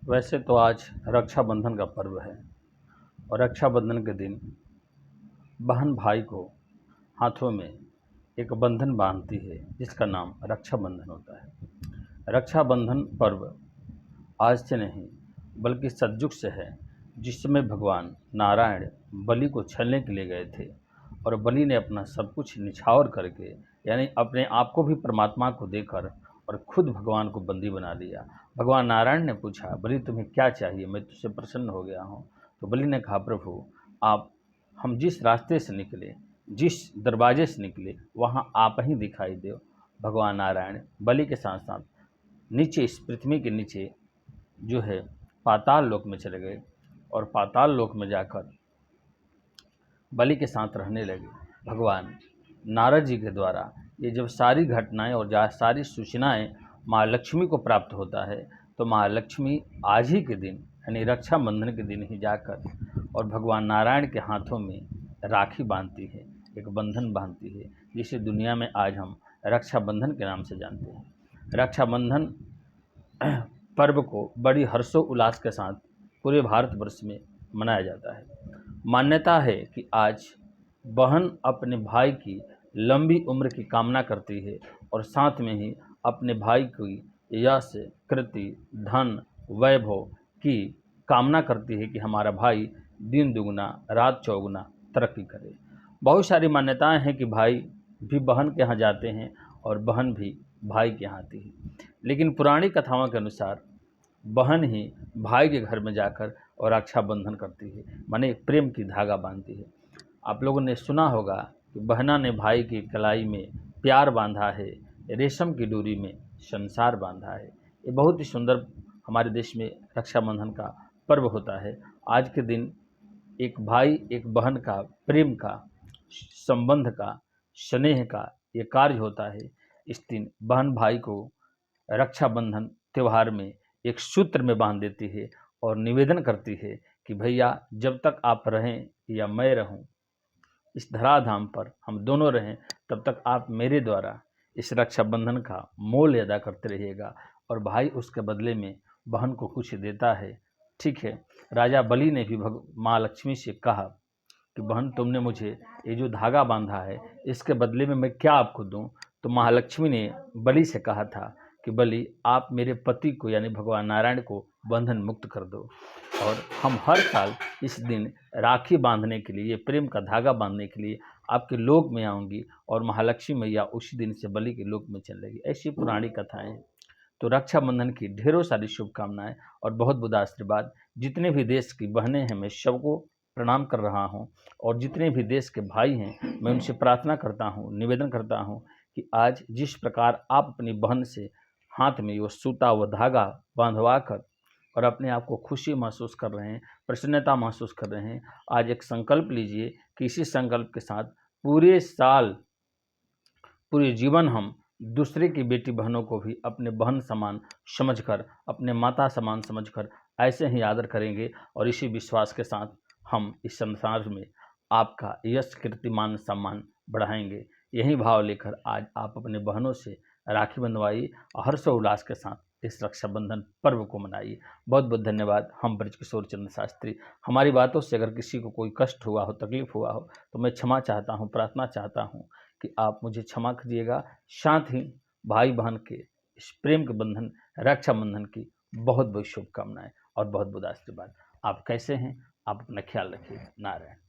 वैसे तो आज रक्षाबंधन का पर्व है और रक्षाबंधन के दिन बहन भाई को हाथों में एक बंधन बांधती है जिसका नाम रक्षाबंधन होता है। रक्षाबंधन पर्व आज से नहीं बल्कि सतयुग से है, जिसमें भगवान नारायण बलि को छलने के लिए गए थे और बलि ने अपना सब कुछ निछावर करके यानी अपने आप को भी परमात्मा को देकर और खुद भगवान को बंदी बना लिया। भगवान नारायण ने पूछा, बलि तुम्हें क्या चाहिए, मैं तुझसे प्रसन्न हो गया हूँ। तो बलि ने कहा, प्रभु आप हम जिस रास्ते से निकले, जिस दरवाजे से निकले, वहाँ आप ही दिखाई दो। भगवान नारायण बलि के साथ साथ नीचे इस पृथ्वी के नीचे जो है पाताल लोक में चले गए और पाताल लोक में जाकर बलि के साथ रहने लगे। भगवान नारद जी के द्वारा ये जब सारी घटनाएं और सारी सूचनाएं माँ लक्ष्मी को प्राप्त होता है, तो माँ लक्ष्मी आज ही के दिन यानी रक्षाबंधन के दिन ही जाकर और भगवान नारायण के हाथों में राखी बांधती है, एक बंधन बांधती है, जिसे दुनिया में आज हम रक्षाबंधन के नाम से जानते हैं। रक्षाबंधन पर्व को बड़ी हर्षोल्लास के साथ पूरे भारतवर्ष में मनाया जाता है। मान्यता है कि आज बहन अपने भाई की लंबी उम्र की कामना करती है और साथ में ही अपने भाई की यश, कृति, धन, वैभव की कामना करती है कि हमारा भाई दिन दुगुना रात चौगुना तरक्की करे। बहुत सारी मान्यताएं हैं कि भाई भी बहन के यहाँ जाते हैं और बहन भी भाई के यहाँ आती है, लेकिन पुरानी कथाओं के अनुसार बहन ही भाई के घर में जाकर और रक्षाबंधन करती है, माने प्रेम की धागा बांधती है। आप लोगों ने सुना होगा कि बहना ने भाई की कलाई में प्यार बांधा है, रेशम की डोरी में संसार बांधा है। ये बहुत ही सुंदर हमारे देश में रक्षाबंधन का पर्व होता है। आज के दिन एक भाई एक बहन का प्रेम का, संबंध का, स्नेह का ये कार्य होता है। इस दिन बहन भाई को रक्षाबंधन त्यौहार में एक सूत्र में बांध देती है और निवेदन करती है कि भैया जब तक आप रहें या मैं रहूं, इस धराधाम पर हम दोनों रहें, तब तक आप मेरे द्वारा इस रक्षाबंधन का मोल अदा करते रहिएगा। और भाई उसके बदले में बहन को कुछ देता है। ठीक है, राजा बलि ने भी माँ लक्ष्मी से कहा कि बहन तुमने मुझे ये जो धागा बांधा है इसके बदले में मैं क्या आपको दूं। तो महालक्ष्मी ने बलि से कहा था कि बलि आप मेरे पति को यानी भगवान नारायण को बंधन मुक्त कर दो। और हम हर साल इस दिन राखी बांधने के लिए, प्रेम का धागा बांधने के लिए आपके लोक में आऊँगी और महालक्ष्मी मैया उसी दिन से बलि के लोक में चलेगी। ऐसी पुरानी कथाएं हैं। तो रक्षाबंधन की ढेरों सारी शुभकामनाएं और बहुत बहुत आशीर्वाद। जितने भी देश की बहनें हैं मैं सबको प्रणाम कर रहा हूं और जितने भी देश के भाई हैं मैं उनसे प्रार्थना करता हूं, निवेदन करता हूं कि आज जिस प्रकार आप अपनी बहन से हाथ में वो सूता वो धागा बांधवा कर और अपने आप को खुशी महसूस कर रहे हैं, प्रसन्नता महसूस कर रहे हैं, आज एक संकल्प लीजिए कि इसी संकल्प के साथ पूरे साल, पूरे जीवन हम दूसरे की बेटी बहनों को भी अपने बहन समान समझकर, अपने माता समान समझकर ऐसे ही आदर करेंगे और इसी विश्वास के साथ हम इस संसार में आपका यश, कीर्तिमान, सम्मान बढ़ाएंगे। यही भाव लेकर आज आप अपने बहनों से राखी बंधवाइए और हर्षोल्लास के साथ इस रक्षाबंधन पर्व को मनाइए। बहुत बहुत धन्यवाद। हम ब्रजकिशोर चंद्र शास्त्री। हमारी बातों से अगर किसी को कोई कष्ट हुआ हो, तकलीफ हुआ हो, तो मैं क्षमा चाहता हूँ, प्रार्थना चाहता हूँ कि आप मुझे क्षमा कीजिएगा। साथ ही भाई बहन के इस प्रेम के बंधन, रक्षाबंधन की बहुत बहुत शुभकामनाएं और बहुत बहुत आशीर्वाद। आप कैसे हैं? आप अपना ख्याल रखिए। नारायण।